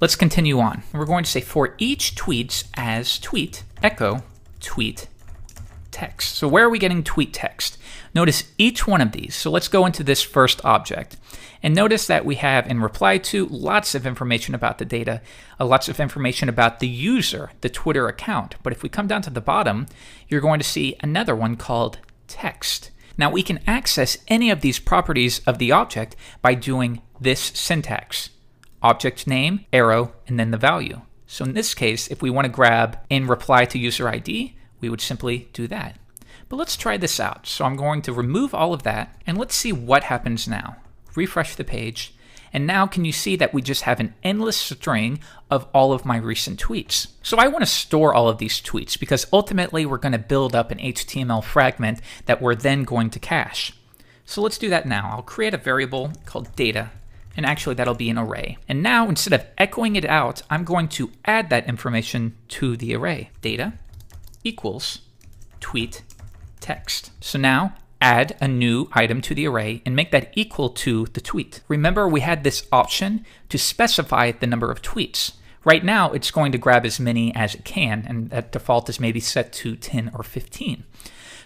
Let's continue on. We're going to say for each tweets as tweet, echo tweet text. So where are we getting tweet text? Notice each one of these. So let's go into this first object. And notice that we have in reply to lots of information about the data, lots of information about the user, the Twitter account. But if we come down to the bottom, you're going to see another one called text. Now we can access any of these properties of the object by doing this syntax. Object name, arrow, and then the value. So in this case, if we want to grab in reply to user ID, we would simply do that. But let's try this out. So I'm going to remove all of that, and let's see what happens now. Refresh the page, and now can you see that we just have an endless string of all of my recent tweets. So I want to store all of these tweets because ultimately we're going to build up an HTML fragment that we're then going to cache. So let's do that now. I'll create a variable called data, and actually that'll be an array. And now instead of echoing it out, I'm going to add that information to the array. Data equals tweet text. So now add a new item to the array and make that equal to the tweet. Remember, we had this option to specify the number of tweets. Right now, it's going to grab as many as it can, and that default is maybe set to 10 or 15.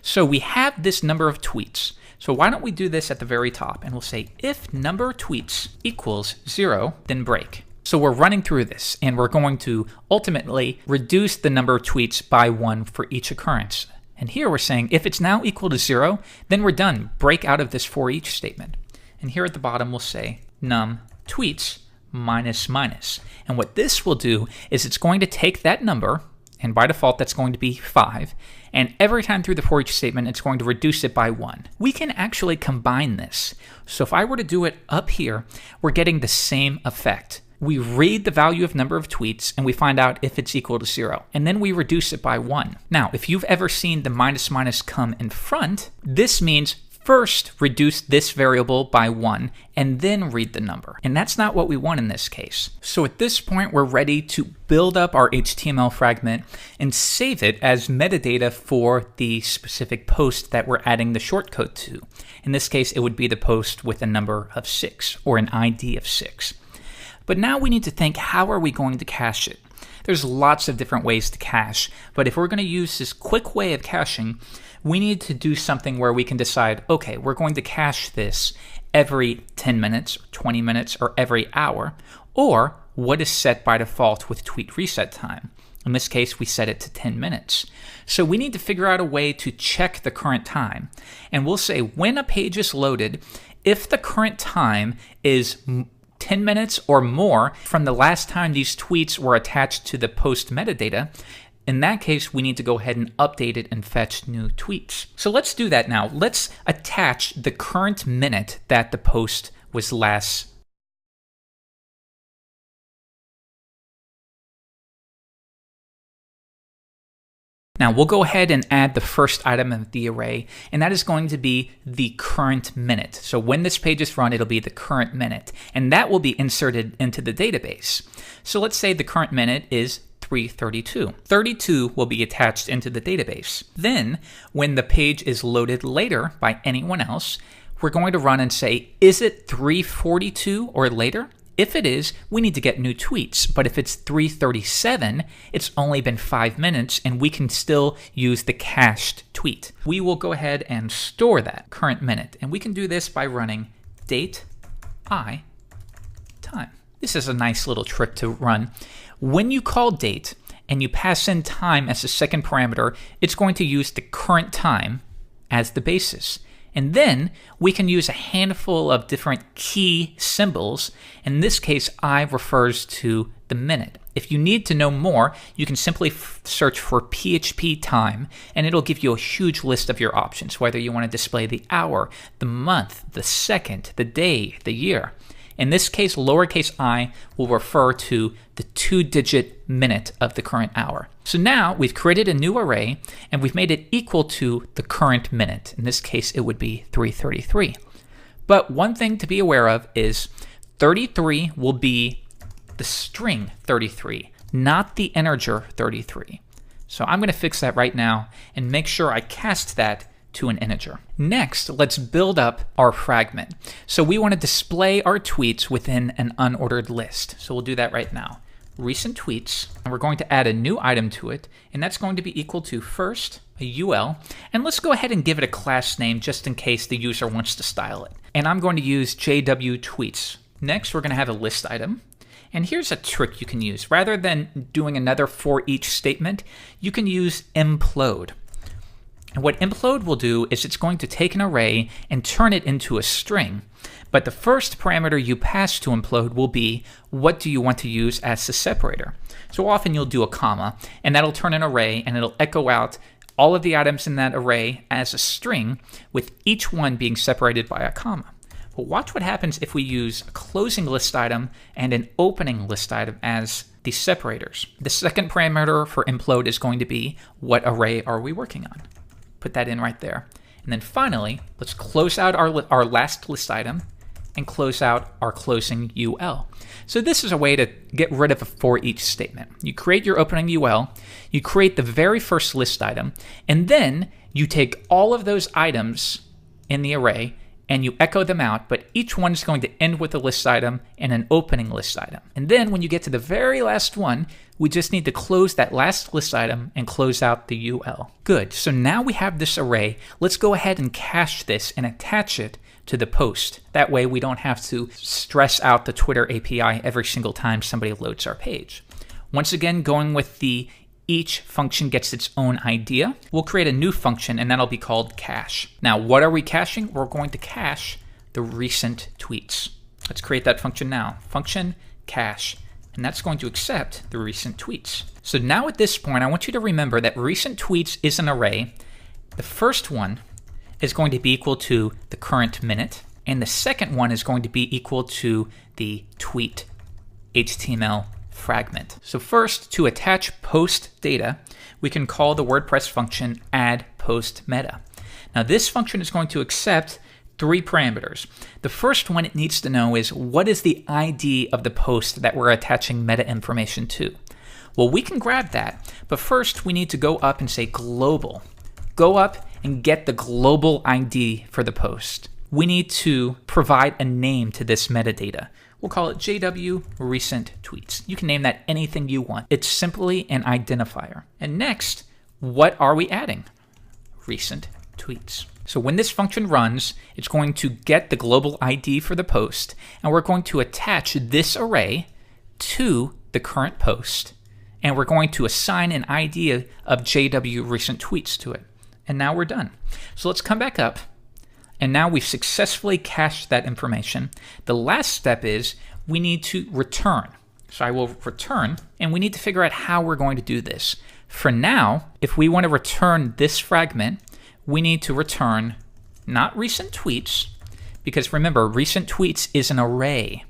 So we have this number of tweets. So why don't we do this at the very top, and we'll say if number of tweets equals 0, then break. So we're running through this, and we're going to ultimately reduce the number of tweets by 1 for each occurrence. And here we're saying if it's now equal to 0, then we're done. Break out of this for each statement. And here at the bottom we'll say num tweets minus minus. And what this will do is it's going to take that number, and by default that's going to be 5, and every time through the for each statement it's going to reduce it by 1. We can actually combine this. So if I were to do it up here, we're getting the same effect. We read the value of number of tweets and we find out if it's equal to 0, and then we reduce it by 1. Now, if you've ever seen the minus minus come in front, this means first reduce this variable by 1 and then read the number. And that's not what we want in this case. So at this point, we're ready to build up our HTML fragment and save it as metadata for the specific post that we're adding the shortcode to. In this case, it would be the post with a number of 6 or an ID of 6. But now we need to think, how are we going to cache it? There's lots of different ways to cache, but if we're going to use this quick way of caching, we need to do something where we can decide, okay, we're going to cache this every 10 minutes, or 20 minutes, or every hour, or what is set by default with tweet reset time. In this case, we set it to 10 minutes. So we need to figure out a way to check the current time. And we'll say when a page is loaded, if the current time is 10 minutes or more from the last time these tweets were attached to the post metadata, in that case, we need to go ahead and update it and fetch new tweets. So let's do that now. Let's attach the current minute that the post was last. Now we'll go ahead and add the first item of the array, and that is going to be the current minute. So when this page is run, it'll be the current minute, and that will be inserted into the database. So let's say the current minute is 3:32. 32 will be attached into the database. Then, when the page is loaded later by anyone else, we're going to run and say, is it 3:42 or later? If it is, we need to get new tweets. But if it's 3:37, it's only been 5 minutes and we can still use the cached tweet. We will go ahead and store that current minute. And we can do this by running date I time. This is a nice little trick to run. When you call date and you pass in time as the second parameter, it's going to use the current time as the basis. And then we can use a handful of different key symbols. In this case, I refers to the minute. If you need to know more, you can simply search for PHP time, and it'll give you a huge list of your options, whether you want to display the hour, the month, the second, the day, the year. In this case, lowercase I will refer to the 2-digit minute of the current hour. So now we've created a new array and we've made it equal to the current minute. In this case, it would be 3:33. But one thing to be aware of is 33 will be the string 33, not the integer 33. So I'm going to fix that right now and make sure I cast that to an integer. Next, let's build up our fragment. So we want to display our tweets within an unordered list. So we'll do that right now. recent tweets, and we're going to add a new item to it, and that's going to be equal to first a UL, and let's go ahead and give it a class name just in case the user wants to style it. And I'm going to use JW tweets. Next, we're going to have a list item. And here's a trick you can use. Rather than doing another for each statement, you can use implode. And what implode will do is it's going to take an array and turn it into a string. But the first parameter you pass to implode will be, what do you want to use as the separator? So often you'll do a comma, and that'll turn an array, and it'll echo out all of the items in that array as a string, with each one being separated by a comma. But watch what happens if we use a closing list item and an opening list item as the separators. The second parameter for implode is going to be, what array are we working on? Put that in right there. And then finally, let's close out our last list item and close out our closing UL. So this is a way to get rid of a for each statement. You create your opening UL, you create the very first list item, and then you take all of those items in the array and you echo them out, but each one is going to end with a list item and an opening list item. And then when you get to the very last one, we just need to close that last list item and close out the UL. Good, so now we have this array. Let's go ahead and cache this and attach it to the post. That way we don't have to stress out the Twitter API every single time somebody loads our page. Once again, going with the each function gets its own idea, we'll create a new function and that'll be called cache. Now, what are we caching? We're going to cache the recent tweets. Let's create that function now. Function cache, and that's going to accept the recent tweets. So now at this point, I want you to remember that recent tweets is an array. The first one is going to be equal to the current minute, and the second one is going to be equal to the tweet HTML fragment. So first, to attach post data, we can call the WordPress function add post meta. Now this function is going to accept 3 parameters. The first one it needs to know is, what is the ID of the post that we're attaching meta information to? Well, we can grab that, but first we need to go up and say global. Go up and get the global ID for the post. We need to provide a name to this metadata. We'll call it JW recent tweets. You can name that anything you want. It's simply an identifier. And next, what are we adding? Recent tweets. So when this function runs, it's going to get the global ID for the post, and we're going to attach this array to the current post, and we're going to assign an ID of JW recent tweets to it. And now we're done. So let's come back up. And now we've successfully cached that information. The last step is we need to return. So I will return, and we need to figure out how we're going to do this. For now, if we want to return this fragment, we need to return not recent tweets, because remember, recent tweets is an array.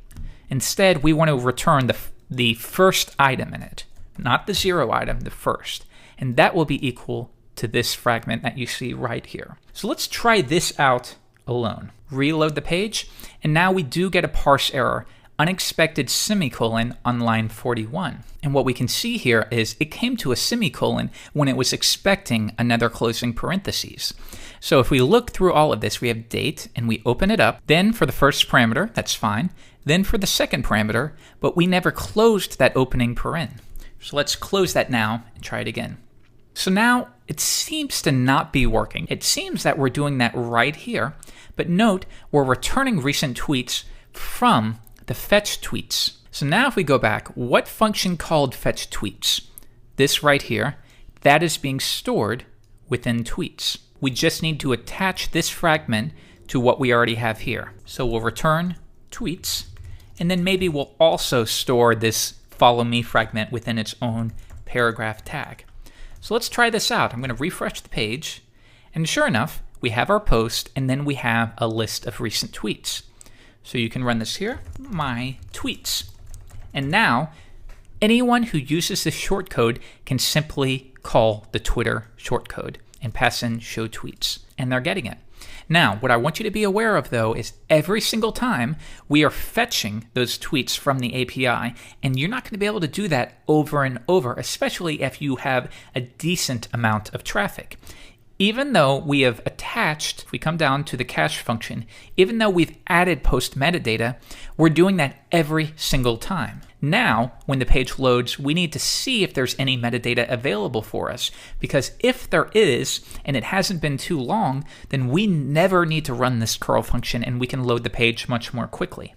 Instead, we want to return the first item in it, not the 0 item, the first. And that will be equal to this fragment that you see right here. So let's try this out alone. Reload the page, and now we do get a parse error, unexpected semicolon on line 41. And what we can see here is it came to a semicolon when it was expecting another closing parentheses. So if we look through all of this, we have date and we open it up. Then for the first parameter, that's fine. Then for the second parameter, but we never closed that opening paren. So let's close that now and try it again. So now it seems to not be working. It seems that we're doing that right here, but note we're returning recent tweets from the fetch tweets. So now if we go back, what function called fetch tweets? This right here, that is being stored within tweets. We just need to attach this fragment to what we already have here. So we'll return tweets, and then maybe we'll also store this follow me fragment within its own paragraph tag. So let's try this out. I'm going to refresh the page, and sure enough, we have our post, and then we have a list of recent tweets. So you can run this here, my tweets. And now, anyone who uses this shortcode can simply call the Twitter shortcode and pass in show tweets, and they're getting it. Now, what I want you to be aware of, though, is every single time we are fetching those tweets from the API, and you're not going to be able to do that over and over, especially if you have a decent amount of traffic. even though we have attached, if we come down to the cache function, even though we've added post metadata, we're doing that every single time. Now, when the page loads, we need to see if there's any metadata available for us, because if there is, and it hasn't been too long, then we never need to run this curl function and we can load the page much more quickly.